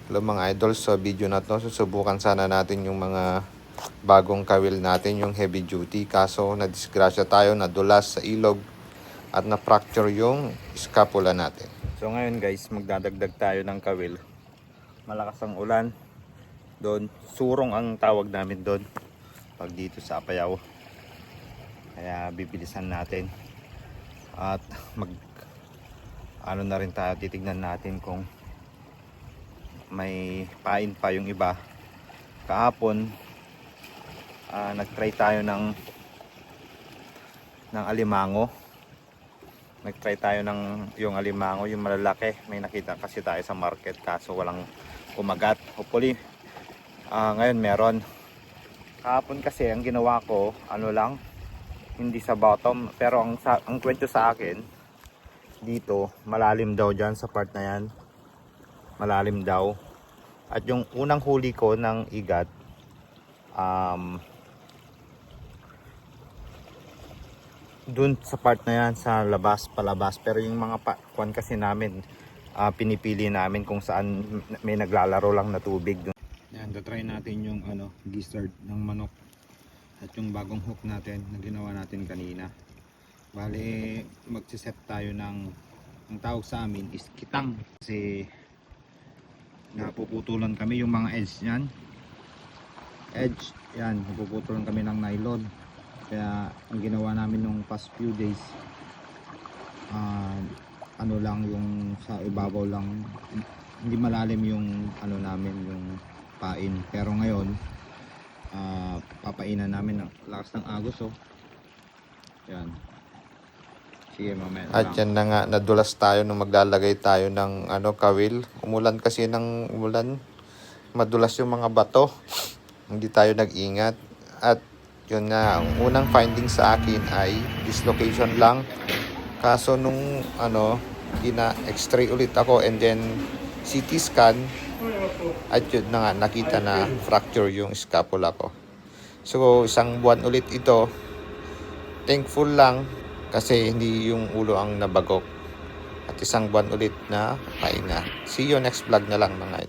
Hello mga idol, sa video na to susubukan sana natin yung mga bagong kawil natin, yung heavy duty. Kaso nadisgrasya tayo, nadulas sa ilog at na-fracture yung scapula natin. So ngayon guys, magdadagdag tayo ng kawil. Malakas ang ulan doon, surong ang tawag namin doon pag dito sa Apayao. Kaya bibilisan natin at ano na rin tayo, titignan natin kung may pain pa yung iba. Kahapon nagtry tayo ng alimango. Nagtry tayo ng yung alimango, yung malalaki. May nakita kasi tayo sa market kaso walang kumagat. Hopefully ngayon meron. Kahapon kasi ang ginawa ko ano lang, hindi sa bottom, pero ang kwento sa akin dito malalim daw dyan sa part na yan, malalim daw. At yung unang huli ko ng igat dun sa part na yan, sa labas, palabas. Pero yung mga kwan kasi namin, pinipili namin kung saan may naglalaro lang na tubig dun. Yan, try natin yung gizzard ng manok at yung bagong hook natin na ginawa natin kanina. Bale, magsiset tayo ng, ang tawag sa amin is kitang, kasi napuputulan kami yung mga edge niyan. Edge, yan, napuputulan kami ng nylon. Kaya ang ginawa namin nung past few days, ano lang, yung sa ibabaw lang, hindi malalim yung namin, yung pain. Pero ngayon, papainan namin ng lakas ng agos, oh. Yan. Sige, mamaya. At yan na nga, nadulas tayo nung maglalagay tayo ng kawil. Umulan kasi ng umulan. Madulas yung mga bato. Hindi tayo nag-ingat. At yun nga, ang unang finding sa akin ay dislocation lang. Kaso nung x-ray ulit ako and then CT scan, at yun na nga, nakita na fracture yung scapula ko. So isang buwan ulit ito. Thankful lang kasi hindi yung ulo ang nabagok. At isang buwan ulit na pahinga. See you next vlog na lang mga idol.